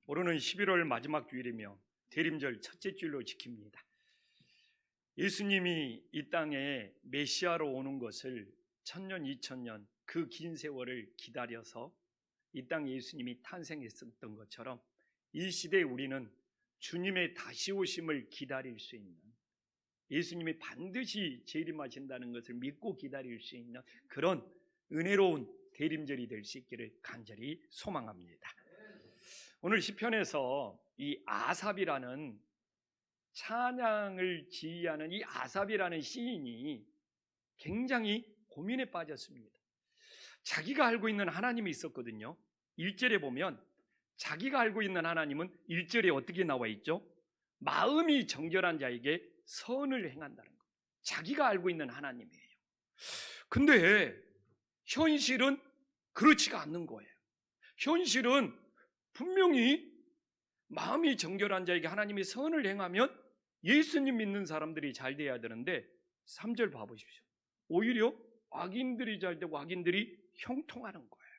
오늘은 11월 마지막 주일이며 대림절 첫째 주일로 지킵니다. 예수님이 이 땅에 메시아로 오는 것을 1000년, 2000년 그 긴 세월을 기다려서 이 땅에 예수님이 탄생했었던 것처럼 이 시대에 우리는 주님의 다시 오심을 기다릴 수 있는, 예수님이 반드시 재림하신다는 것을 믿고 기다릴 수 있는 그런 은혜로운 대림절이 될 수 있기를 간절히 소망합니다. 오늘 시편에서 이 아삽이라는 찬양을 지휘하는 이 아삽이라는 시인이 굉장히 고민에 빠졌습니다. 자기가 알고 있는 하나님이 있었거든요. 1절에 보면 자기가 알고 있는 하나님은 1절에 어떻게 나와 있죠? 마음이 정결한 자에게 선을 행한다는 것. 자기가 알고 있는 하나님이에요. 근데 현실은 그렇지가 않는 거예요. 현실은 분명히 마음이 정결한 자에게 하나님이 선을 행하면 예수님 믿는 사람들이 잘 돼야 되는데 3절 봐보십시오. 오히려 악인들이 잘 되고 악인들이 형통하는 거예요.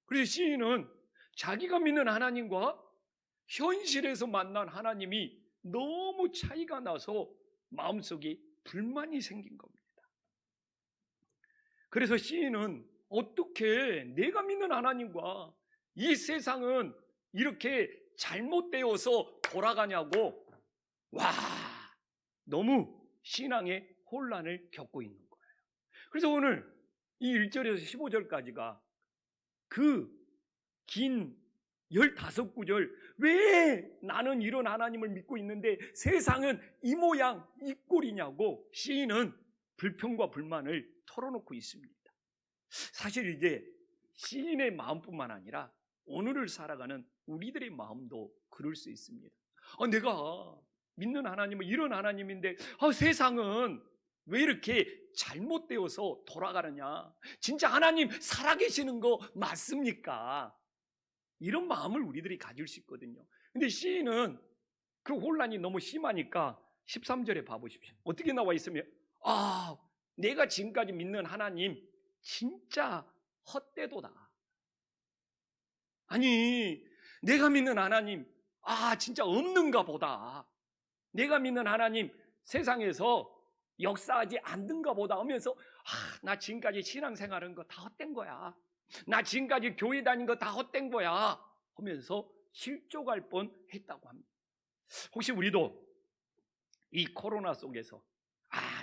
그래서 시인은 자기가 믿는 하나님과 현실에서 만난 하나님이 너무 차이가 나서 마음속에 불만이 생긴 겁니다. 그래서 시인은 어떻게 내가 믿는 하나님과 이 세상은 이렇게 잘못되어서 돌아가냐고, 너무 신앙의 혼란을 겪고 있는 거예요. 그래서 오늘 이 1절에서 15절까지가 그 긴 15구절, 왜 나는 이런 하나님을 믿고 있는데 세상은 이 모양 이 꼴이냐고 시인은 불평과 불만을 털어놓고 있습니다. 사실 이게 시인의 마음뿐만 아니라 오늘을 살아가는 우리들의 마음도 그럴 수 있습니다. 내가 믿는 하나님은 이런 하나님인데 세상은 왜 이렇게 잘못되어서 돌아가느냐? 진짜 하나님 살아계시는 거 맞습니까? 이런 마음을 우리들이 가질 수 있거든요. 근데 시인은 그 혼란이 너무 심하니까 13절에 봐보십시오. 어떻게 나와 있으면 내가 지금까지 믿는 하나님 진짜 헛되도다. 아니, 내가 믿는 하나님 진짜 없는가 보다. 내가 믿는 하나님 세상에서 역사하지 않는가 보다 하면서 나 지금까지 신앙생활한 거 다 헛된 거야. 나 지금까지 교회 다닌 거 다 헛된 거야 하면서 실족할 뻔했다고 합니다. 혹시 우리도 이 코로나 속에서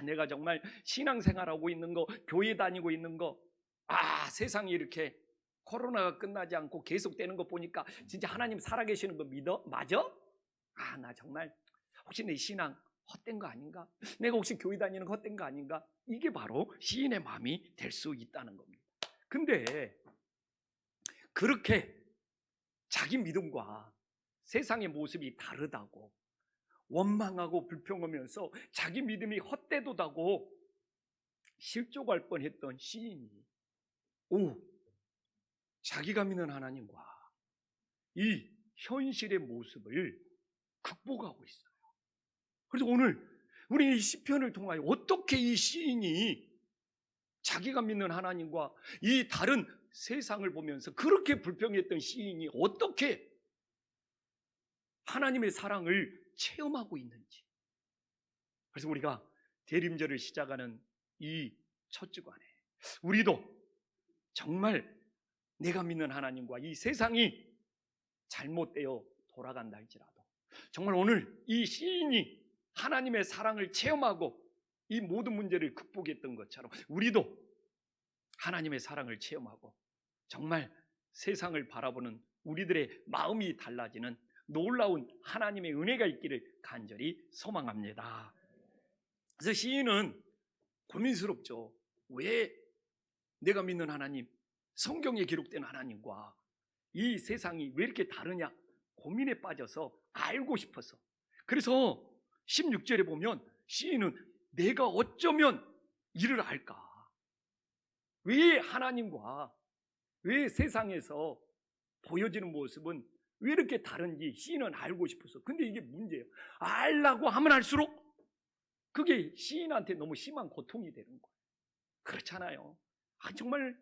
내가 정말 신앙생활하고 있는 거, 교회 다니고 있는 거, 세상이 이렇게 코로나가 끝나지 않고 계속되는 거 보니까 진짜 하나님 살아계시는 거 믿어? 맞아? 나 정말 혹시 내 신앙 헛된 거 아닌가? 내가 혹시 교회 다니는 거 헛된 거 아닌가? 이게 바로 시인의 마음이 될 수 있다는 겁니다. 근데 그렇게 자기 믿음과 세상의 모습이 다르다고 원망하고 불평하면서 자기 믿음이 헛되도다고 실족할 뻔했던 시인이 자기가 믿는 하나님과 이 현실의 모습을 극복하고 있어요. 그래서 오늘 우리 이 시편을 통하여 어떻게 이 시인이 자기가 믿는 하나님과 이 다른 세상을 보면서 그렇게 불평했던 시인이 어떻게 하나님의 사랑을 체험하고 있는지. 그래서 우리가 대림절을 시작하는 이 첫 주간에 우리도 정말 내가 믿는 하나님과 이 세상이 잘못되어 돌아간다 할지라도 정말 오늘 이 시인이 하나님의 사랑을 체험하고 이 모든 문제를 극복했던 것처럼 우리도 하나님의 사랑을 체험하고 정말 세상을 바라보는 우리들의 마음이 달라지는 놀라운 하나님의 은혜가 있기를 간절히 소망합니다. 그래서 시인은 고민스럽죠. 왜 내가 믿는 하나님, 성경에 기록된 하나님과 이 세상이 왜 이렇게 다르냐 고민에 빠져서 알고 싶어서. 그래서 16절에 보면 시인은 내가 어쩌면 이를 알까? 왜 하나님과 왜 세상에서 보여지는 모습은 왜 이렇게 다른지 시인은 알고 싶어서. 근데 이게 문제예요. 알라고 하면 할수록 그게 시인한테 너무 심한 고통이 되는 거예요. 그렇잖아요. 정말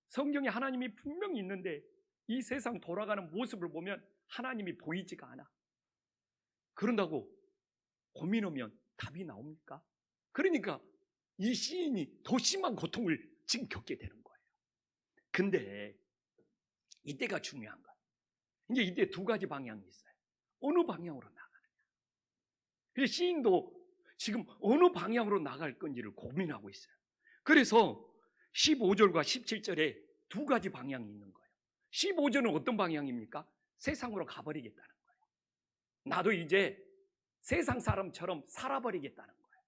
성경에 하나님이 분명히 있는데 이 세상 돌아가는 모습을 보면 하나님이 보이지가 않아. 그런다고 고민하면 답이 나옵니까? 그러니까 이 시인이 더 심한 고통을 지금 겪게 되는 거예요. 근데 이때가 중요한 거예요. 이제 이때 두 가지 방향이 있어요. 어느 방향으로 나가느냐. 그래서 시인도 지금 어느 방향으로 나갈 건지를 고민하고 있어요. 그래서 15절과 17절에 두 가지 방향이 있는 거예요. 15절은 어떤 방향입니까? 세상으로 가버리겠다는 거예요. 나도 이제 세상 사람처럼 살아버리겠다는 거예요.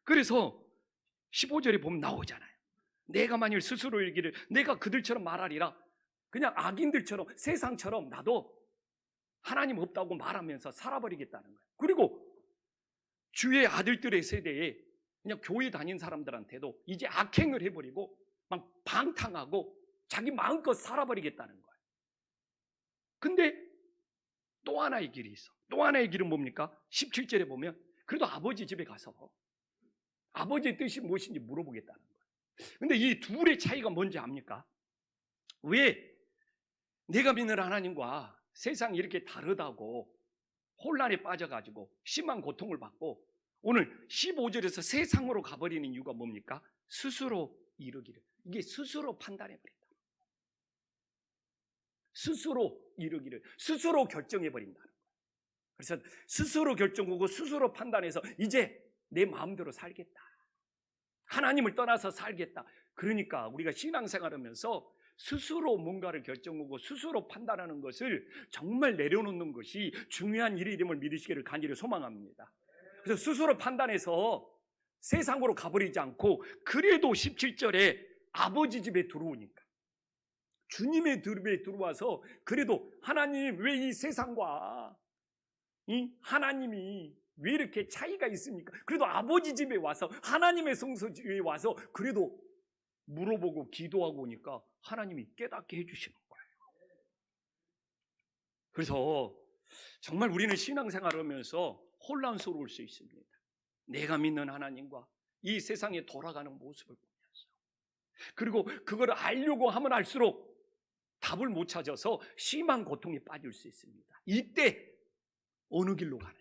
그래서 15절에 보면 나오잖아요. 내가 만일 스스로 이르기를 내가 그들처럼 말하리라. 그냥 악인들처럼 세상처럼 나도 하나님 없다고 말하면서 살아버리겠다는 거예요. 그리고 주의 아들들의 세대에 그냥 교회 다닌 사람들한테도 이제 악행을 해버리고 막 방탕하고 자기 마음껏 살아버리겠다는 거예요. 근데 또 하나의 길이 있어. 또 하나의 길은 뭡니까? 17절에 보면 그래도 아버지 집에 가서 아버지의 뜻이 무엇인지 물어보겠다는 거예요. 근데 이 둘의 차이가 뭔지 압니까? 왜 내가 믿는 하나님과 세상이 이렇게 다르다고 혼란에 빠져가지고 심한 고통을 받고 오늘 15절에서 세상으로 가버리는 이유가 뭡니까? 스스로 이루기를. 이게 스스로 판단해버린다. 스스로 이루기를. 스스로 결정해버린다는 거예요. 그래서 스스로 결정하고 스스로 판단해서 이제 내 마음대로 살겠다. 하나님을 떠나서 살겠다. 그러니까 우리가 신앙생활하면서 스스로 뭔가를 결정하고 스스로 판단하는 것을 정말 내려놓는 것이 중요한 일임을 믿으시기를 간절히 소망합니다. 그래서 스스로 판단해서 세상으로 가버리지 않고 그래도 17절에 아버지 집에 들어오니까 주님의 집에 들어와서 그래도 하나님 왜 이 세상과 이 하나님이 왜 이렇게 차이가 있습니까? 그래도 아버지 집에 와서 하나님의 성소에 와서 그래도 물어보고 기도하고 오니까 하나님이 깨닫게 해주시는 거예요. 그래서 정말 우리는 신앙생활을 하면서 혼란스러울 수 있습니다. 내가 믿는 하나님과 이 세상에 돌아가는 모습을 보면서 그리고 그걸 알려고 하면 알수록 답을 못 찾아서 심한 고통에 빠질 수 있습니다. 이때 어느 길로 가느냐?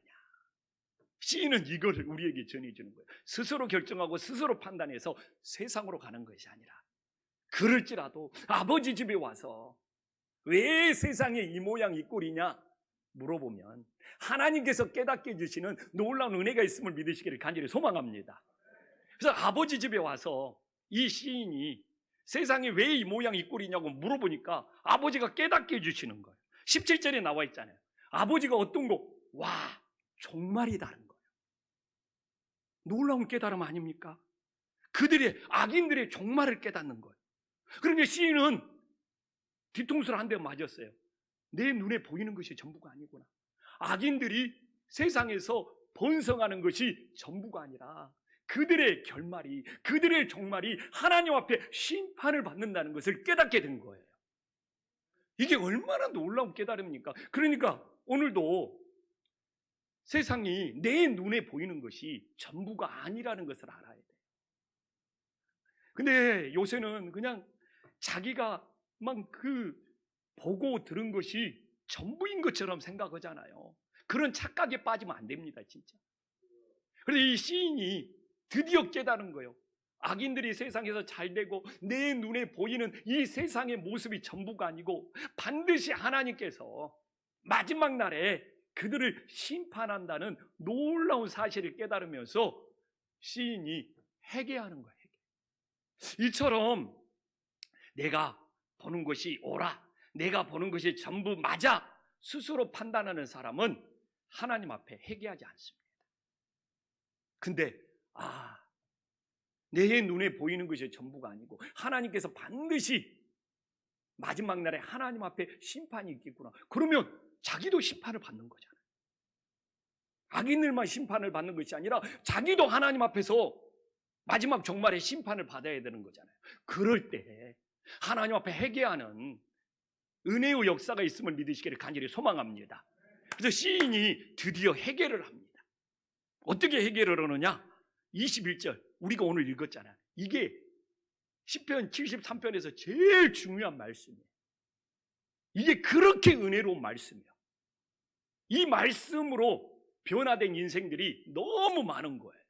시인은 이걸 우리에게 전해주는 거예요. 스스로 결정하고 스스로 판단해서 세상으로 가는 것이 아니라 그럴지라도 아버지 집에 와서 왜 세상에 이 모양 이 꼴이냐 물어보면 하나님께서 깨닫게 해주시는 놀라운 은혜가 있음을 믿으시기를 간절히 소망합니다. 그래서 아버지 집에 와서 이 시인이 세상에 왜 이 모양 이 꼴이냐고 물어보니까 아버지가 깨닫게 해주시는 거예요. 17절에 나와 있잖아요. 아버지가 어떤 거? 와, 종말이 다른 거예요. 놀라운 깨달음 아닙니까? 그들의 악인들의 종말을 깨닫는 거예요. 그런데 시인은 뒤통수를 한 대 맞았어요. 내 눈에 보이는 것이 전부가 아니구나. 악인들이 세상에서 번성하는 것이 전부가 아니라 그들의 결말이, 그들의 종말이 하나님 앞에 심판을 받는다는 것을 깨닫게 된 거예요. 이게 얼마나 놀라운 깨달음입니까? 그러니까 오늘도 세상이 내 눈에 보이는 것이 전부가 아니라는 것을 알아야 돼요. 근데 요새는 그냥 자기가 막 보고 들은 것이 전부인 것처럼 생각하잖아요. 그런 착각에 빠지면 안 됩니다, 진짜. 그래서 이 시인이 드디어 깨달은 거예요. 악인들이 세상에서 잘되고 내 눈에 보이는 이 세상의 모습이 전부가 아니고 반드시 하나님께서 마지막 날에 그들을 심판한다는 놀라운 사실을 깨달으면서 시인이 회개하는 거예요. 이처럼 내가 보는 것이 옳아, 내가 보는 것이 전부 맞아 스스로 판단하는 사람은 하나님 앞에 회개하지 않습니다. 근데 내 눈에 보이는 것이 전부가 아니고 하나님께서 반드시 마지막 날에 하나님 앞에 심판이 있겠구나. 그러면 자기도 심판을 받는 거잖아요. 악인들만 심판을 받는 것이 아니라 자기도 하나님 앞에서 마지막 종말에 심판을 받아야 되는 거잖아요. 그럴 때 하나님 앞에 회개하는 은혜의 역사가 있음을 믿으시기를 간절히 소망합니다. 그래서 시인이 드디어 회개를 합니다. 어떻게 회개를 하느냐? 21절 우리가 오늘 읽었잖아요. 이게 시편 73편에서 제일 중요한 말씀이에요. 이게 그렇게 은혜로운 말씀이에요. 이 말씀으로 변화된 인생들이 너무 많은 거예요.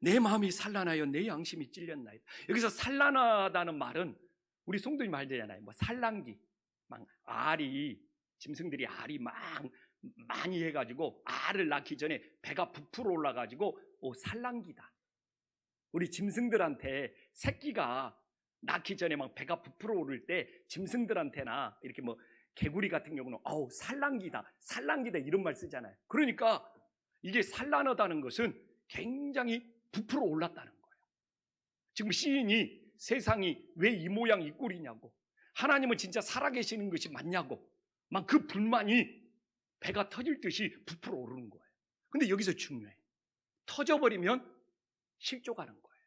내 마음이 산란하여 내 양심이 찔렸나이다. 여기서 산란하다는 말은 우리 성도님 말되잖아요. 뭐 산란기, 막 알이, 짐승들이 알이 막 많이 해가지고 알을 낳기 전에 배가 부풀어 올라가지고 산란기다. 우리 짐승들한테 새끼가 낳기 전에 막 배가 부풀어 오를 때 짐승들한테나 이렇게 뭐 개구리 같은 경우는 산란기다, 산란기다 이런 말 쓰잖아요. 그러니까 이게 산란하다는 것은 굉장히 부풀어 올랐다는 거예요. 지금 시인이 세상이 왜 이 모양 이 꼴이냐고, 하나님은 진짜 살아계시는 것이 맞냐고 막 그 불만이 배가 터질 듯이 부풀어 오르는 거예요. 근데 여기서 중요해. 터져버리면 실족하는 거예요.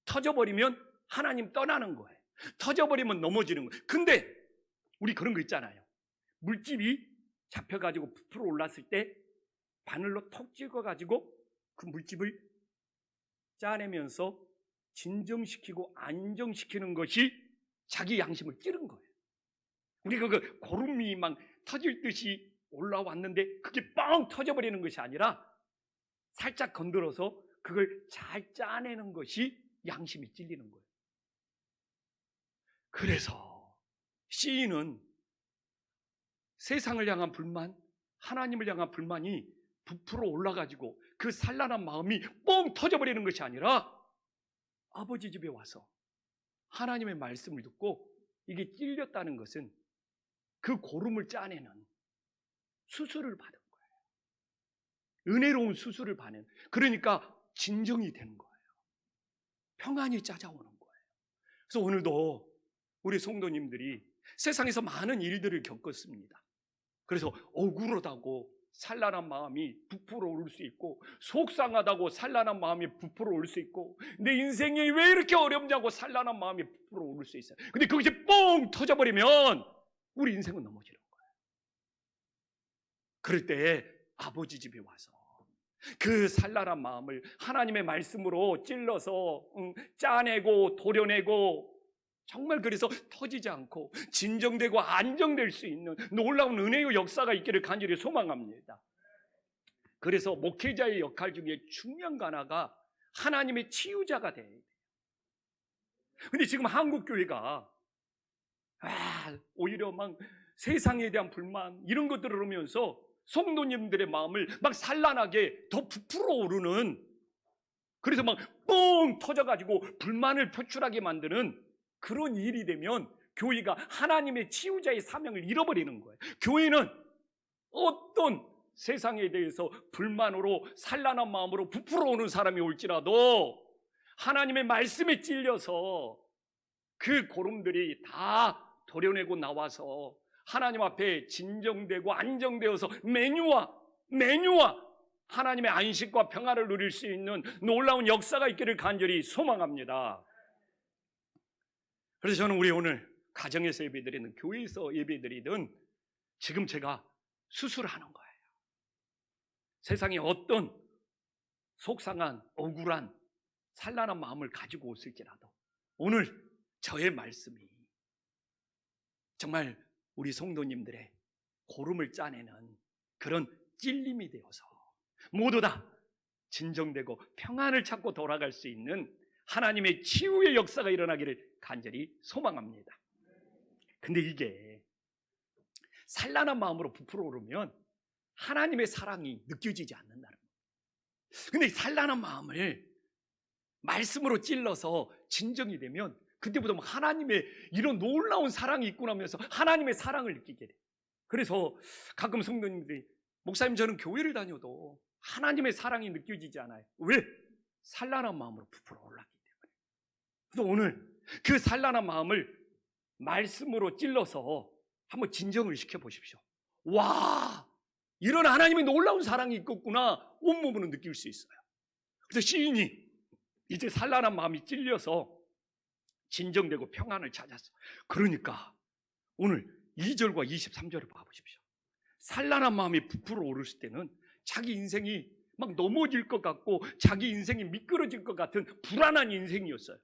터져버리면 하나님 떠나는 거예요. 터져버리면 넘어지는 거예요. 근데 우리 그런 거 있잖아요. 물집이 잡혀가지고 부풀어 올랐을 때 바늘로 톡 찍어가지고 그 물집을 짜내면서 진정시키고 안정시키는 것이 자기 양심을 찌른 거예요. 우리가 그 고름이 막 터질 듯이 올라왔는데 그게 뻥 터져버리는 것이 아니라 살짝 건드려서 그걸 잘 짜내는 것이 양심이 찔리는 거예요. 그래서 시인은 세상을 향한 불만, 하나님을 향한 불만이 부풀어 올라가지고 그 산란한 마음이 뻥 터져버리는 것이 아니라 아버지 집에 와서 하나님의 말씀을 듣고 이게 찔렸다는 것은 그 고름을 짜내는 수술을 받은 거예요. 은혜로운 수술을 받는, 그러니까 진정이 되는 거예요. 평안이 찾아오는 거예요. 그래서 오늘도 우리 성도님들이 세상에서 많은 일들을 겪었습니다. 그래서 억울하다고 산란한 마음이 부풀어 오를 수 있고, 속상하다고 산란한 마음이 부풀어 오를 수 있고, 내 인생이 왜 이렇게 어렵냐고 산란한 마음이 부풀어 오를 수 있어요. 근데 그것이 뻥 터져버리면 우리 인생은 넘어지는 거예요. 그럴 때 아버지 집에 와서 그 산란한 마음을 하나님의 말씀으로 찔러서 짜내고 도려내고, 정말 그래서 터지지 않고 진정되고 안정될 수 있는 놀라운 은혜의 역사가 있기를 간절히 소망합니다. 그래서 목회자의 역할 중에 중요한 거 하나가 하나님의 치유자가 돼야 돼요. 근데 지금 한국교회가 오히려 막 세상에 대한 불만 이런 것들을 오면서 성도님들의 마음을 막 산란하게 더 부풀어 오르는, 그래서 막 뻥 터져가지고 불만을 표출하게 만드는 그런 일이 되면 교회가 하나님의 치유자의 사명을 잃어버리는 거예요. 교회는 어떤 세상에 대해서 불만으로 산란한 마음으로 부풀어 오는 사람이 올지라도 하나님의 말씀에 찔려서 그 고름들이 다 도려내고 나와서 하나님 앞에 진정되고 안정되어서 매뉴와 하나님의 안식과 평화를 누릴 수 있는 놀라운 역사가 있기를 간절히 소망합니다. 그래서 저는 우리 오늘 가정에서 예배드리든 교회에서 예배드리든 지금 제가 수술하는 거예요. 세상에 어떤 속상한 억울한 산란한 마음을 가지고 있을지라도 오늘 저의 말씀이 정말 우리 성도님들의 고름을 짜내는 그런 찔림이 되어서 모두 다 진정되고 평안을 찾고 돌아갈 수 있는 하나님의 치유의 역사가 일어나기를 간절히 소망합니다. 근데 이게 산란한 마음으로 부풀어 오르면 하나님의 사랑이 느껴지지 않는다는 거예요. 근데 산란한 마음을 말씀으로 찔러서 진정이 되면 그때부터 하나님의 이런 놀라운 사랑이 있구나 하면서 하나님의 사랑을 느끼게 돼요. 그래서 가끔 성도님들이 목사님 저는 교회를 다녀도 하나님의 사랑이 느껴지지 않아요. 왜? 산란한 마음으로 부풀어 올랐기 때문에. 그래서 오늘 그 산란한 마음을 말씀으로 찔러서 한번 진정을 시켜보십시오. 와, 이런 하나님의 놀라운 사랑이 있겠구나 온몸으로 느낄 수 있어요. 그래서 시인이 이제 산란한 마음이 찔려서 진정되고 평안을 찾았어. 그러니까 오늘 2절과 23절을 봐보십시오. 산란한 마음이 부풀어 오르실 때는 자기 인생이 막 넘어질 것 같고 자기 인생이 미끄러질 것 같은 불안한 인생이었어요.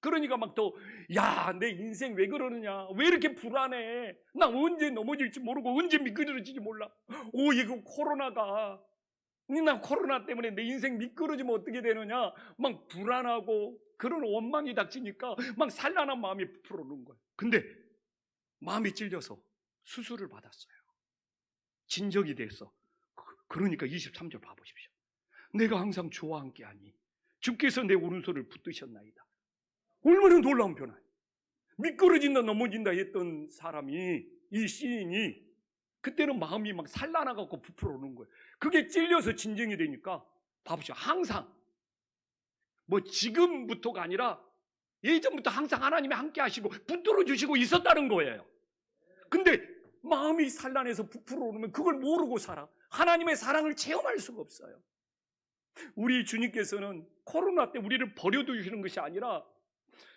그러니까 막 또, 야, 내 인생 왜 그러느냐? 왜 이렇게 불안해? 나 언제 넘어질지 모르고 언제 미끄러질지 몰라. 오, 이거 코로나가, 나 코로나 때문에 내 인생 미끄러지면 어떻게 되느냐? 막 불안하고 그런 원망이 닥치니까 막 산란한 마음이 부풀어 오는 거예요. 근데 마음이 찔려서 수술을 받았어요. 진정이 됐어. 그러니까 23절 봐보십시오. 내가 항상 주와 함께하니 주께서 내 오른손을 붙드셨나이다. 얼마나 놀라운 변화예요. 미끄러진다 넘어진다 했던 사람이, 이 시인이 그때는 마음이 막 산란해갖고 부풀어 오는 거예요. 그게 찔려서 진정이 되니까 봐보시오. 항상 뭐 지금부터가 아니라 예전부터 항상 하나님이 함께 하시고 붙들어 주시고 있었다는 거예요. 근데 마음이 산란해서 부풀어 오르면 그걸 모르고 살아. 하나님의 사랑을 체험할 수가 없어요. 우리 주님께서는 코로나 때 우리를 버려두시는 것이 아니라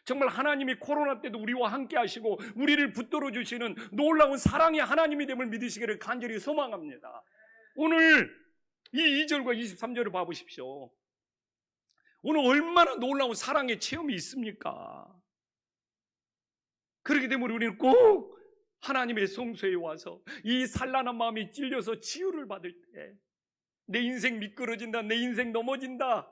정말 하나님이 코로나 때도 우리와 함께 하시고 우리를 붙들어 주시는 놀라운 사랑의 하나님이 됨을 믿으시기를 간절히 소망합니다. 오늘 이 2절과 23절을 봐보십시오. 오늘 얼마나 놀라운 사랑의 체험이 있습니까? 그렇기 때문에 우리는 꼭 하나님의 성소에 와서 이 산란한 마음이 찔려서 치유를 받을 때 내 인생 미끄러진다, 내 인생 넘어진다,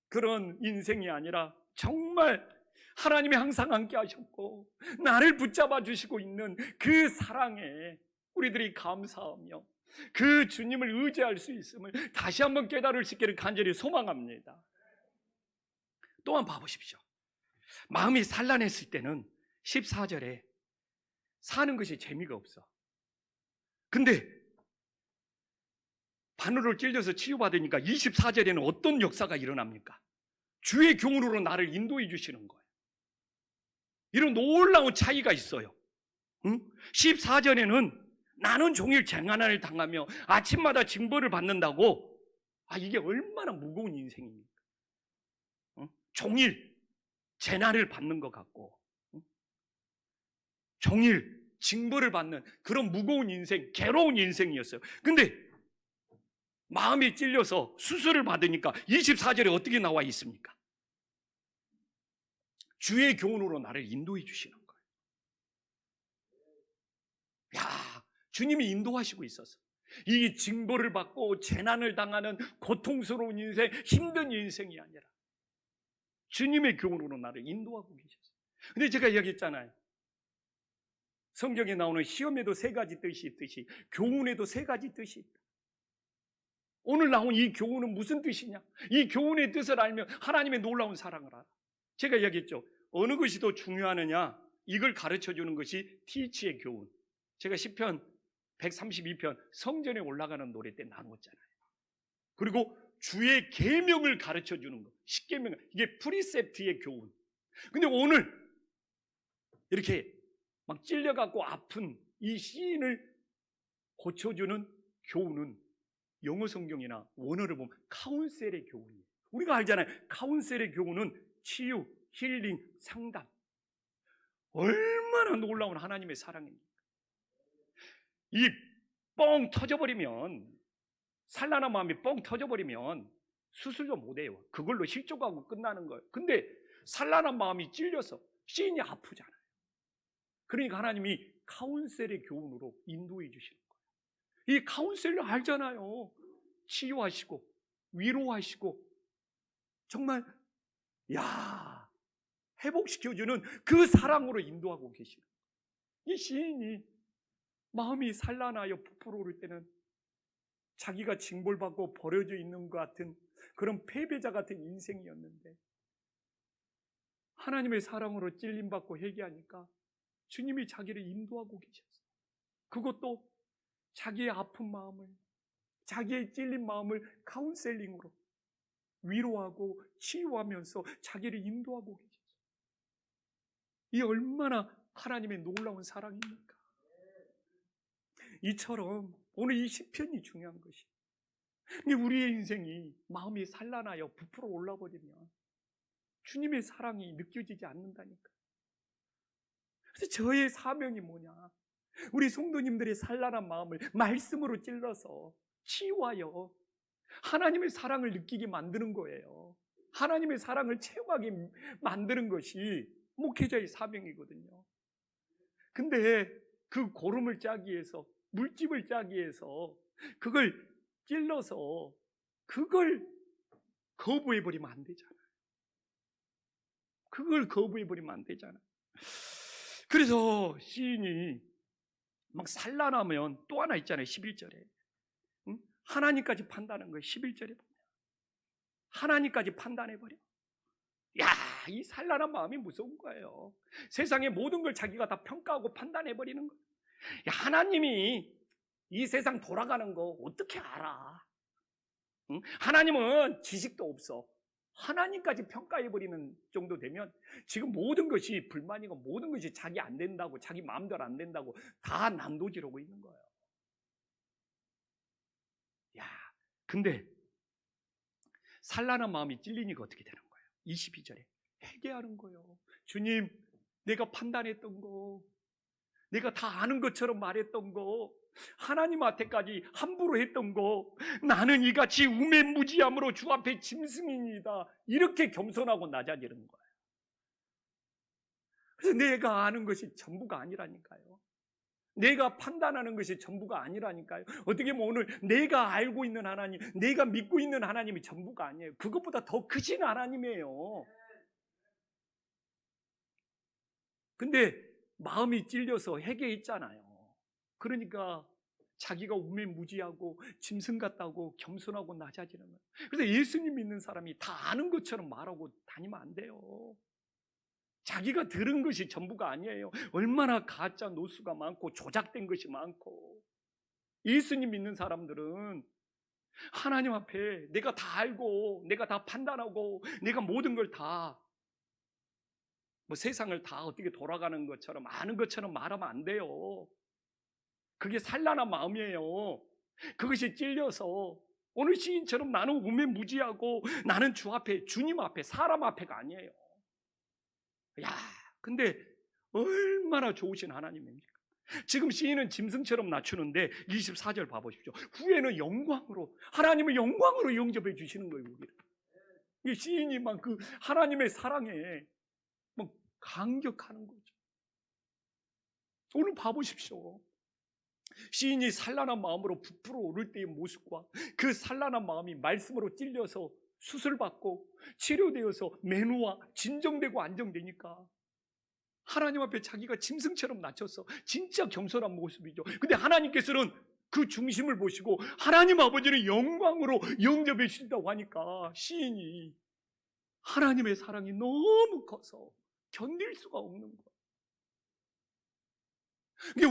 그런 인생이 아니라 정말 하나님이 항상 함께 하셨고 나를 붙잡아 주시고 있는 그 사랑에 우리들이 감사하며 그 주님을 의지할 수 있음을 다시 한번 깨달을 수 있기를 간절히 소망합니다. 또한 봐보십시오. 마음이 산란했을 때는 14절에 사는 것이 재미가 없어. 근데 바늘을 찔려서 치유받으니까 24절에는 어떤 역사가 일어납니까? 주의 교훈으로 나를 인도해 주시는 거예요. 이런 놀라운 차이가 있어요. 14절에는 나는 종일 쟁한을 당하며 아침마다 징벌을 받는다고. 이게 얼마나 무거운 인생입니까? 종일 재난을 받는 것 같고 종일 징벌을 받는 그런 무거운 인생, 괴로운 인생이었어요. 근데 마음이 찔려서 수술을 받으니까 24절에 어떻게 나와 있습니까? 주의 교훈으로 나를 인도해 주시는 거예요. 야, 주님이 인도하시고 있어서 이 징벌을 받고 재난을 당하는 고통스러운 인생, 힘든 인생이 아니라 주님의 교훈으로 나를 인도하고 계셨어요. 근데 제가 이야기했잖아요. 성경에 나오는 시험에도 세 가지 뜻이 있듯이 교훈에도 세 가지 뜻이 있다. 오늘 나온 이 교훈은 무슨 뜻이냐? 이 교훈의 뜻을 알면 하나님의 놀라운 사랑을 알아. 제가 이야기했죠. 어느 것이 더 중요하느냐? 이걸 가르쳐주는 것이 티치의 교훈. 제가 시편 132편 성전에 올라가는 노래 때 나누었잖아요. 그리고 주의 계명을 가르쳐주는 것, 십계명, 이게 프리셉트의 교훈. 근데 오늘 이렇게 막 찔려갖고 아픈 이 시인을 고쳐주는 교훈은 영어 성경이나 원어를 보면 카운셀의 교훈이에요. 우리가 알잖아요. 카운셀의 교훈은 치유, 힐링, 상담. 얼마나 놀라운 하나님의 사랑입니까? 이 뻥 터져버리면, 산란한 마음이 뻥 터져버리면 수술도 못해요. 그걸로 실족하고 끝나는 거예요. 근데 산란한 마음이 찔려서 시인이 아프잖아요. 그러니까 하나님이 카운셀의 교훈으로 인도해 주시는 거예요. 이 카운셀을 알잖아요. 치유하시고 위로하시고 정말 회복시켜주는 그 사랑으로 인도하고 계시는 거예요. 이 시인이 마음이 산란하여 부풀어 오를 때는 자기가 징벌받고 버려져 있는 것 같은 그런 패배자 같은 인생이었는데 하나님의 사랑으로 찔림받고 회개하니까 주님이 자기를 인도하고 계셨어요. 그것도 자기의 아픈 마음을, 자기의 찔린 마음을 카운셀링으로 위로하고 치유하면서 자기를 인도하고 계셨어요. 이 얼마나 하나님의 놀라운 사랑입니까? 이처럼 오늘 이 시편이 중요한 것이, 우리의 인생이 마음이 산란하여 부풀어 올라버리면 주님의 사랑이 느껴지지 않는다니까. 그래서 저의 사명이 뭐냐? 우리 성도님들의 산란한 마음을 말씀으로 찔러서 치유하여 하나님의 사랑을 느끼게 만드는 거예요. 하나님의 사랑을 체험하게 만드는 것이 목회자의 사명이거든요. 근데 그 고름을 짜기 위해서, 물집을 짜기 위해서 그걸 찔러서 그걸 거부해버리면 안 되잖아요. 그걸 거부해버리면 안 되잖아요. 그래서 시인이 막 산란하면 또 하나 있잖아요. 11절에 응? 하나님까지 판단하는 거예요. 11절에 보면 하나님까지 판단해버려. 야, 이 산란한 마음이 무서운 거예요. 세상의 모든 걸 자기가 다 평가하고 판단해버리는 거예요. 야, 하나님이 이 세상 돌아가는 거 어떻게 알아? 응? 하나님은 지식도 없어. 하나님까지 평가해버리는 정도 되면 지금 모든 것이 불만이고 모든 것이 자기 안 된다고, 자기 마음대로 안 된다고 다 난도질하고 있는 거예요. 야, 근데 산란한 마음이 찔리니까 어떻게 되는 거예요? 22절에 회개하는 거예요. 주님, 내가 판단했던 거, 내가 다 아는 것처럼 말했던 거, 하나님 앞에까지 함부로 했던 거, 나는 이같이 우매무지함으로 주 앞에 짐승입니다. 이렇게 겸손하고 낮아지는 거예요. 그래서 내가 아는 것이 전부가 아니라니까요. 내가 판단하는 것이 전부가 아니라니까요. 어떻게 보면 오늘 내가 알고 있는 하나님, 내가 믿고 있는 하나님이 전부가 아니에요. 그것보다 더 크신 하나님이에요. 근데 마음이 찔려서 회개했잖아요. 그러니까 자기가 우매무지하고 짐승 같다고 겸손하고 낮아지는 거예요. 그래서 예수님 믿는 사람이 다 아는 것처럼 말하고 다니면 안 돼요. 자기가 들은 것이 전부가 아니에요. 얼마나 가짜 노수가 많고 조작된 것이 많고. 예수님 믿는 사람들은 하나님 앞에 내가 다 알고 내가 다 판단하고 내가 모든 걸 다 세상을 다 어떻게 돌아가는 것처럼 아는 것처럼 말하면 안 돼요. 그게 산란한 마음이에요. 그것이 찔려서 오늘 시인처럼 나는 우매무지하고 나는 주 앞에, 주님 앞에, 사람 앞에가 아니에요. 야, 근데 얼마나 좋으신 하나님입니까? 지금 시인은 짐승처럼 낮추는데 24절 봐보십시오. 후에는 영광으로, 하나님의 영광으로 영접해 주시는 거예요. 우리를. 시인이 막 그 하나님의 사랑에 막 감격하는 거죠. 오늘 봐보십시오. 시인이 산란한 마음으로 부풀어 오를 때의 모습과 그 산란한 마음이 말씀으로 찔려서 수술받고 치료되어서 매누와 진정되고 안정되니까 하나님 앞에 자기가 짐승처럼 낮춰서 진짜 겸손한 모습이죠. 근데 하나님께서는 그 중심을 보시고 하나님 아버지는 영광으로 영접해 주신다고 하니까 시인이 하나님의 사랑이 너무 커서 견딜 수가 없는 거예요.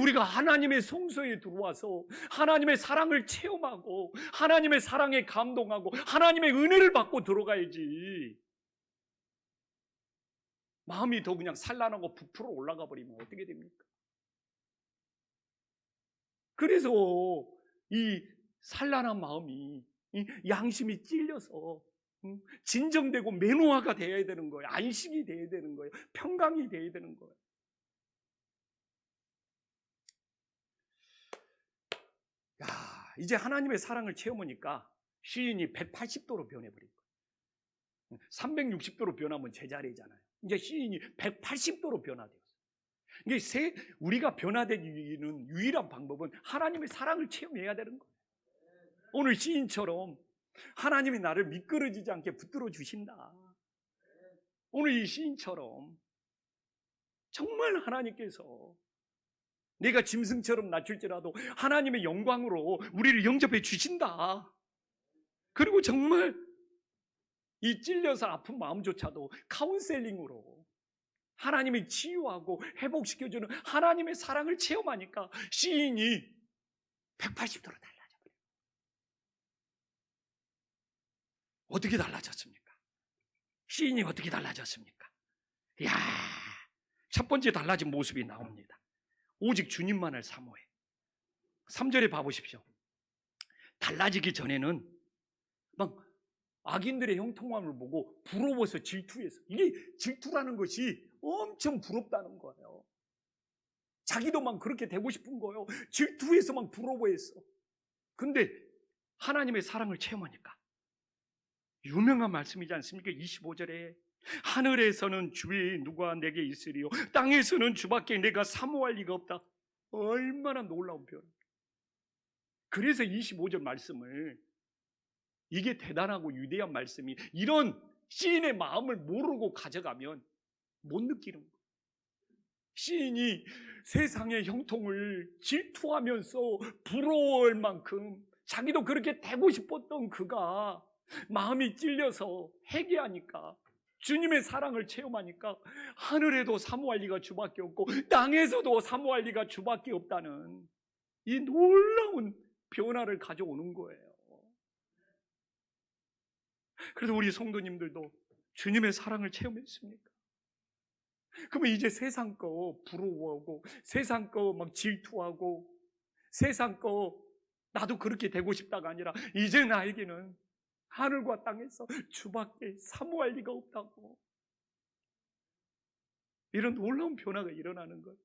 우리가 하나님의 성소에 들어와서 하나님의 사랑을 체험하고 하나님의 사랑에 감동하고 하나님의 은혜를 받고 들어가야지. 마음이 더 그냥 산란하고 부풀어 올라가 버리면 어떻게 됩니까? 그래서 이 산란한 마음이, 이 양심이 찔려서 진정되고 매노화가 되어야 되는 거예요. 안식이 되어야 되는 거예요. 평강이 되어야 되는 거예요. 야, 이제 하나님의 사랑을 체험하니까 시인이 180도로 변해버린 거예요. 360도로 변하면 제자리잖아요. 이제 시인이 180도로 변화되었어요. 이게 우리가 변화되기는 유일한 방법은 하나님의 사랑을 체험해야 되는 거예요. 오늘 시인처럼 하나님이 나를 미끄러지지 않게 붙들어 주신다. 오늘 이 시인처럼 정말 하나님께서 내가 짐승처럼 낮출지라도 하나님의 영광으로 우리를 영접해 주신다. 그리고 정말 이 찔려서 아픈 마음조차도 카운셀링으로 하나님이 치유하고 회복시켜주는 하나님의 사랑을 체험하니까 시인이 180도로 달라져버려요. 어떻게 달라졌습니까? 시인이 어떻게 달라졌습니까? 이야, 첫 번째 달라진 모습이 나옵니다. 오직 주님만을 사모해. 3절에 봐보십시오. 달라지기 전에는 막 악인들의 형통함을 보고 부러워서 질투해서, 이게 질투라는 것이 엄청 부럽다는 거예요. 자기도 막 그렇게 되고 싶은 거예요. 질투해서 막 부러워했어. 근데 하나님의 사랑을 체험하니까 유명한 말씀이지 않습니까? 25절에 하늘에서는 주의 누가 내게 있으리요 땅에서는 주밖에 내가 사모할 리가 없다. 얼마나 놀라운 표현. 그래서 25절 말씀을, 이게 대단하고 위대한 말씀이, 이런 시인의 마음을 모르고 가져가면 못 느끼는 거예요. 시인이 세상의 형통을 질투하면서 부러워할 만큼 자기도 그렇게 되고 싶었던 그가 마음이 찔려서 회개하니까, 주님의 사랑을 체험하니까 하늘에도 사모할 리가 주밖에 없고 땅에서도 사모할 리가 주밖에 없다는 이 놀라운 변화를 가져오는 거예요. 그래서 우리 성도님들도 주님의 사랑을 체험했습니까? 그러면 이제 세상 거 부러워하고 세상 거 막 질투하고 세상 거 나도 그렇게 되고 싶다가 아니라 이제 나에게는 하늘과 땅에서 주밖에 사모할 리가 없다고, 이런 놀라운 변화가 일어나는 거예요.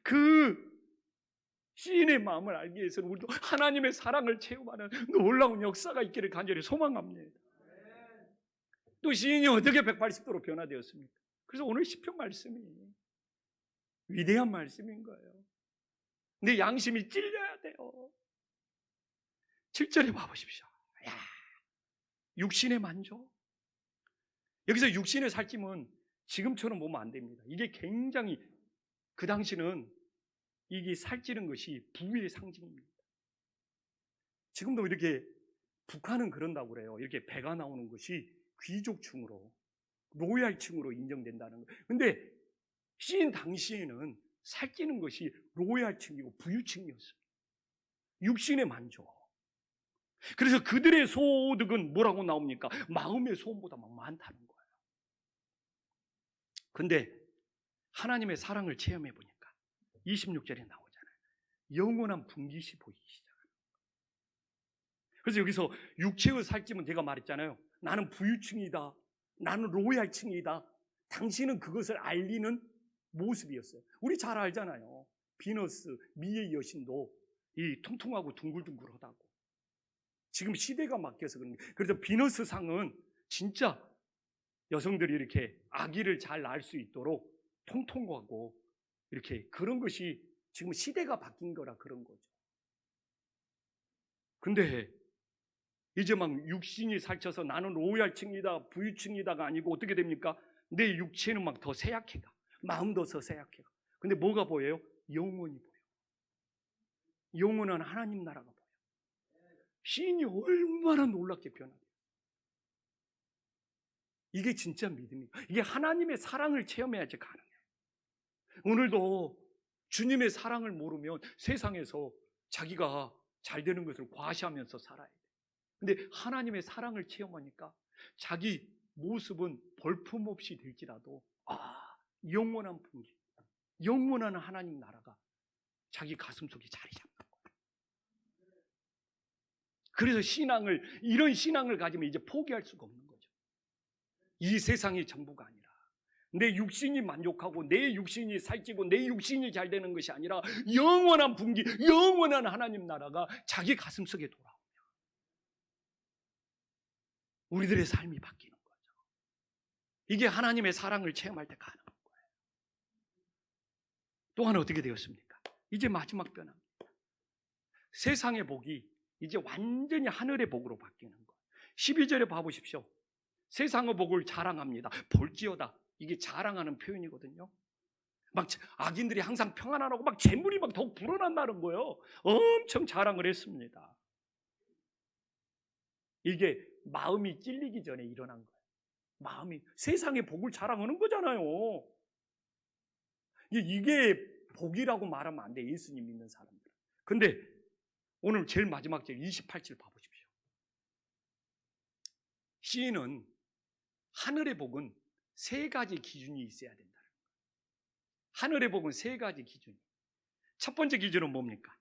그 시인의 마음을 알기 위해서는 우리도 하나님의 사랑을 체험하는 놀라운 역사가 있기를 간절히 소망합니다. 또 시인이 어떻게 180도로 변화되었습니까? 그래서 오늘 시편 말씀이 위대한 말씀인 거예요. 내 양심이 찔려야 돼요. 7절에 봐보십시오. 야, 육신의 만족. 여기서 육신의 살찜은 지금처럼 보면 안 됩니다. 이게 굉장히, 그 당시는 이게 살찌는 것이 부의 상징입니다. 지금도 이렇게 북한은 그런다고 그래요. 이렇게 배가 나오는 것이 귀족층으로, 로얄층으로 인정된다는 거예요. 근데 시인 당시에는 살찌는 것이 로얄층이고 부유층이었어요. 육신의 만족. 그래서 그들의 소득은 뭐라고 나옵니까? 마음의 소원보다 막 많다는 거예요. 근데 하나님의 사랑을 체험해 보니까 26절에 나오잖아요. 영원한 분깃이 보이기 시작합니다. 그래서 여기서 육체의 살찜은 제가 말했잖아요. 나는 부유층이다, 나는 로얄층이다, 당신은 그것을 알리는 모습이었어요. 우리 잘 알잖아요. 비너스, 미의 여신도 이 통통하고 둥글둥글하다고. 지금 시대가 바뀌어서 그런 거예요. 그래서 비너스 상은 진짜 여성들이 이렇게 아기를 잘 낳을 수 있도록 통통하고 이렇게, 그런 것이 지금 시대가 바뀐 거라 그런 거죠. 근데 이제 막 육신이 살쪄서 나는 로얄층이다, 부유층이다가 아니고 어떻게 됩니까? 내 육체는 막 더 쇠약해가, 마음도 더 쇠약해가. 근데 뭐가 보여요? 영원히 보여. 영원한 하나님 나라가 보여. 시인이 얼마나 놀랍게 변하게. 이게 진짜 믿음이에요. 이게 하나님의 사랑을 체험해야지 가능해요. 오늘도 주님의 사랑을 모르면 세상에서 자기가 잘 되는 것을 과시하면서 살아야 돼요. 근데 하나님의 사랑을 체험하니까 자기 모습은 볼품없이 될지라도 영원한 분기, 영원한 하나님 나라가 자기 가슴속에 자리 잡는 거예요. 그래서 이런 신앙을 가지면 이제 포기할 수가 없는 거죠. 이 세상이 전부가 아니라 내 육신이 만족하고 내 육신이 살찌고 내 육신이 잘 되는 것이 아니라 영원한 분기, 영원한 하나님 나라가 자기 가슴속에 돌아오면 우리들의 삶이 바뀌는 거죠. 이게 하나님의 사랑을 체험할 때 가능한 거예요. 또한 어떻게 되었습니까? 이제 마지막 변화입니다. 세상의 복이 이제 완전히 하늘의 복으로 바뀌는 거예요. 12절에 봐보십시오. 세상의 복을 자랑합니다. 볼지어다. 이게 자랑하는 표현이거든요. 막 악인들이 항상 평안하라고 막 재물이 막 더욱 불어난다는 거예요. 엄청 자랑을 했습니다. 이게 마음이 찔리기 전에 일어난 거예요. 마음이 세상의 복을 자랑하는 거잖아요. 이게 복이라고 말하면 안 돼, 예수님 믿는 사람들은. 근데 오늘 제일 마지막 절 28절 봐보십시오. 시인은 하늘의 복은 세 가지 기준이 있어야 된다는 거예요. 하늘의 복은 세 가지 기준이. 첫 번째 기준은 뭡니까?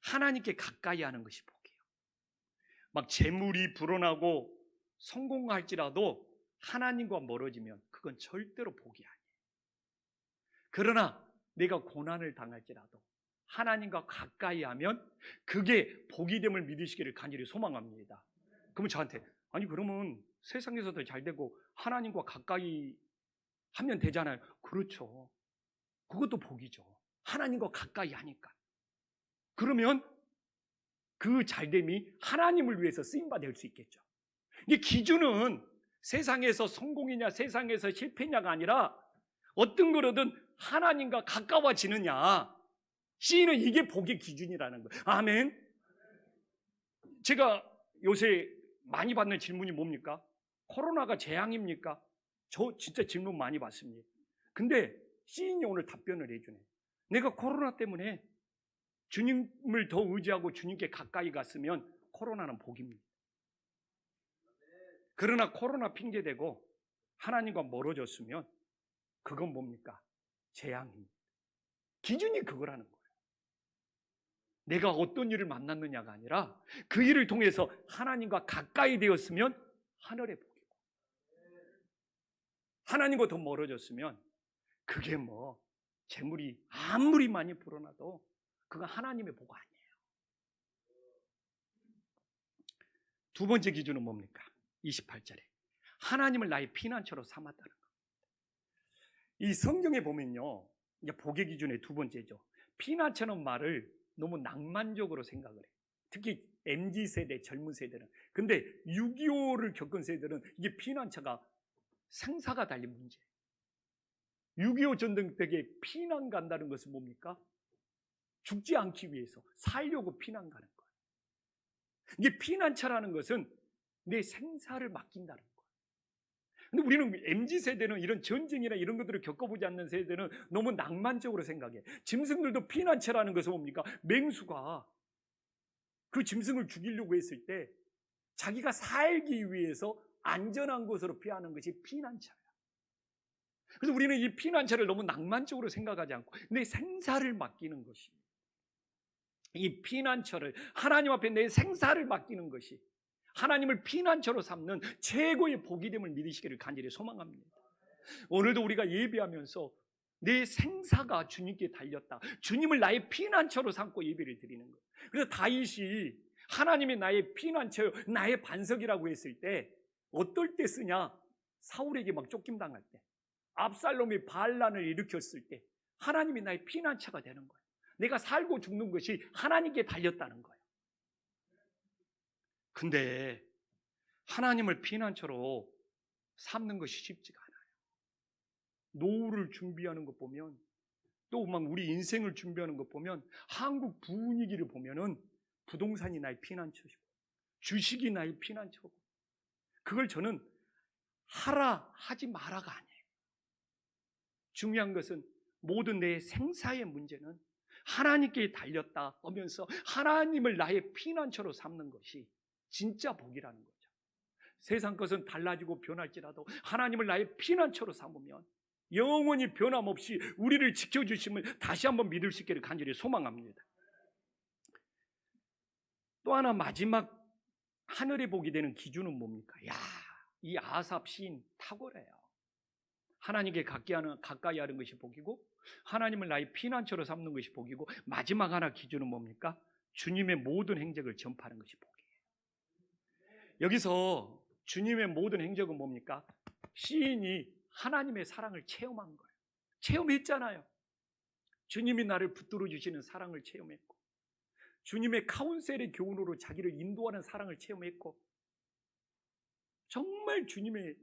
하나님께 가까이 하는 것이 복이에요. 막 재물이 불어나고 성공할지라도 하나님과 멀어지면 그건 절대로 복이 아니에요. 그러나 내가 고난을 당할지라도 하나님과 가까이 하면 그게 복이 됨을 믿으시기를 간절히 소망합니다. 그러면 저한테, 아니 그러면 세상에서 더 잘 되고 하나님과 가까이 하면 되잖아요. 그렇죠. 그것도 복이죠. 하나님과 가까이 하니까. 그러면 그 잘됨이 하나님을 위해서 쓰임받아 될 수 있겠죠. 이 기준은 세상에서 성공이냐 세상에서 실패냐가 아니라 어떤 거로든 하나님과 가까워지느냐. C는 이게 복의 기준이라는 거예요. 아멘. 제가 요새 많이 받는 질문이 뭡니까? 코로나가 재앙입니까? 저 진짜 질문 많이 받습니다. 근데 시인이 오늘 답변을 해주네. 내가 코로나 때문에 주님을 더 의지하고 주님께 가까이 갔으면 코로나는 복입니다. 그러나 코로나 핑계대고 하나님과 멀어졌으면 그건 뭡니까? 재앙입니다. 기준이 그거라는 거예요. 내가 어떤 일을 만났느냐가 아니라 그 일을 통해서 하나님과 가까이 되었으면 하늘의 복이고, 하나님과 더 멀어졌으면 그게 뭐 재물이 아무리 많이 불어나도 그건 하나님의 복 아니에요. 두 번째 기준은 뭡니까? 28절에 하나님을 나의 피난처로 삼았다는 겁니다. 이 성경에 보면요, 이제 복의 기준의 두 번째죠. 피난처는 말을 너무 낭만적으로 생각을 해요. 특히 MZ세대, 젊은 세대는. 근데 6.25를 겪은 세대는 이게 피난처가 생사가 달린 문제예요. 6.25 전쟁 때에 피난 간다는 것은 뭡니까? 죽지 않기 위해서 살려고 피난 가는 거예요. 이게 피난처라는 것은 내 생사를 맡긴다는 거예요. 근데 우리는 MZ세대는 이런 전쟁이나 이런 것들을 겪어보지 않는 세대는 너무 낭만적으로 생각해. 짐승들도 피난처라는 것은 뭡니까? 맹수가 그 짐승을 죽이려고 했을 때 자기가 살기 위해서 안전한 곳으로 피하는 것이 피난처예요. 그래서 우리는 이 피난처를 너무 낭만적으로 생각하지 않고 내 생사를 맡기는 것이, 이 피난처를 하나님 앞에 내 생사를 맡기는 것이 하나님을 피난처로 삼는 최고의 복이 됨을 믿으시기를 간절히 소망합니다. 오늘도 우리가 예배하면서 내 생사가 주님께 달렸다, 주님을 나의 피난처로 삼고 예배를 드리는 거예요. 그래서 다윗이 하나님이 나의 피난처요, 나의 반석이라고 했을 때 어떨 때 쓰냐? 사울에게 막 쫓김당할 때, 압살롬이 반란을 일으켰을 때 하나님이 나의 피난처가 되는 거예요. 내가 살고 죽는 것이 하나님께 달렸다는 거예요. 근데 하나님을 피난처로 삼는 것이 쉽지가 않아요. 노후를 준비하는 것 보면, 또 막 우리 인생을 준비하는 것 보면, 한국 분위기를 보면은 부동산이 나의 피난처시고 주식이 나의 피난처고, 그걸 저는 하라 하지 마라가 아니에요. 중요한 것은 모든 내 생사의 문제는 하나님께 달렸다 하면서 하나님을 나의 피난처로 삼는 것이 진짜 복이라는 거죠. 세상 것은 달라지고 변할지라도 하나님을 나의 피난처로 삼으면 영원히 변함없이 우리를 지켜주심을 다시 한번 믿을 수 있기를 간절히 소망합니다. 또 하나 마지막 하늘의 복이 되는 기준은 뭡니까? 이 아삽 시인 탁월해요. 하나님께 가까이 하는 것이 복이고, 하나님을 나의 피난처로 삼는 것이 복이고, 마지막 하나 기준은 뭡니까? 주님의 모든 행적을 전파하는 것이 복이에요. 여기서 주님의 모든 행적은 뭡니까? 시인이 하나님의 사랑을 체험한 거예요. 체험했잖아요. 주님이 나를 붙들어 주시는 사랑을 체험했고, 주님의 카운셀의 교훈으로 자기를 인도하는 사랑을 체험했고, 정말 주님의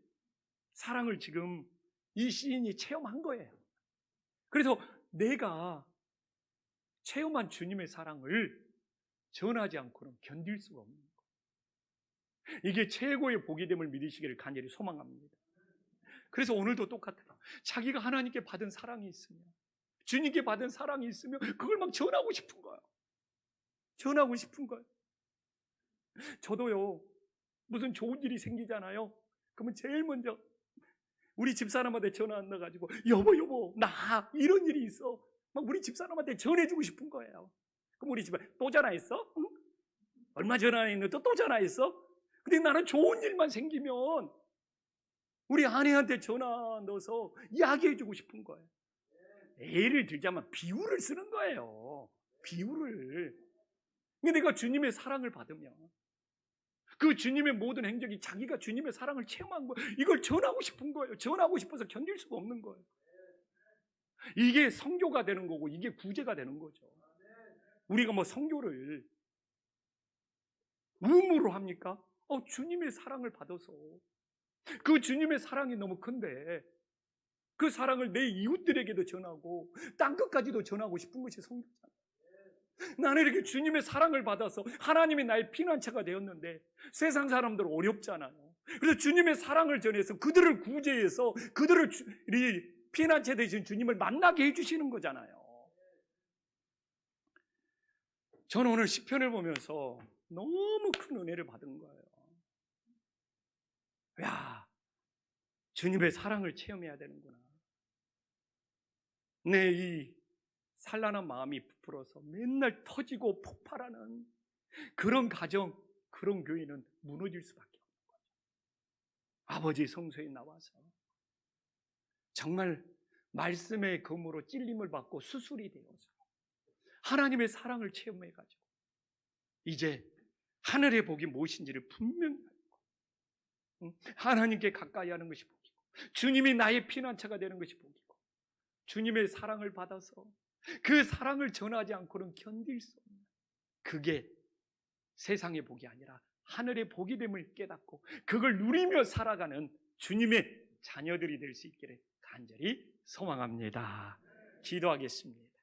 사랑을 지금 이 시인이 체험한 거예요. 그래서 내가 체험한 주님의 사랑을 전하지 않고는 견딜 수가 없는 거예요. 이게 최고의 복이 됨을 믿으시기를 간절히 소망합니다. 그래서 오늘도 똑같아요. 자기가 하나님께 받은 사랑이 있으면, 주님께 받은 사랑이 있으면 그걸 막 전하고 싶은 거예요. 전하고 싶은 거예요. 저도요, 무슨 좋은 일이 생기잖아요. 그러면 제일 먼저 우리 집사람한테 전화 안 나가지고 여보 나 이런 일이 있어, 막 우리 집사람한테 전해주고 싶은 거예요. 그럼 우리 집에 또 전화했어? 응? 얼마 전화했는데 또 전화했어? 근데 나는 좋은 일만 생기면 우리 아내한테 전화 넣어서 이야기해주고 싶은 거예요. 예를 들자면 비유를 쓰는 거예요. 비유를. 근데 내가 주님의 사랑을 받으면, 그 주님의 모든 행적이 자기가 주님의 사랑을 체험한 거예요. 이걸 전하고 싶은 거예요. 전하고 싶어서 견딜 수가 없는 거예요. 이게 선교가 되는 거고 이게 구제가 되는 거죠. 우리가 뭐 선교를 의무로 합니까? 주님의 사랑을 받아서 그 주님의 사랑이 너무 큰데 그 사랑을 내 이웃들에게도 전하고 땅끝까지도 전하고 싶은 것이 선교잖아요. 나는 이렇게 주님의 사랑을 받아서 하나님이 나의 피난처가 되었는데 세상 사람들 어렵잖아요. 그래서 주님의 사랑을 전해서 그들을 구제해서 그들을 피난처 되신 주님을 만나게 해주시는 거잖아요. 저는 오늘 시편을 보면서 너무 큰 은혜를 받은 거예요. 야, 주님의 사랑을 체험해야 되는구나. 내 이 산란한 마음이 부풀어서 맨날 터지고 폭발하는 그런 가정, 그런 교회는 무너질 수밖에 없는 거죠. 아버지 성소에 나와서 정말 말씀의 검으로 찔림을 받고 수술이 되어서 하나님의 사랑을 체험해가지고 이제 하늘의 복이 무엇인지를 분명히 알고 하나님께 가까이 하는 것이 복이고 주님이 나의 피난처가 되는 것이 복이고 주님의 사랑을 받아서 그 사랑을 전하지 않고는 견딜 수 없는 그게 세상의 복이 아니라 하늘의 복이 됨을 깨닫고 그걸 누리며 살아가는 주님의 자녀들이 될 수 있기를 간절히 소망합니다. 기도하겠습니다.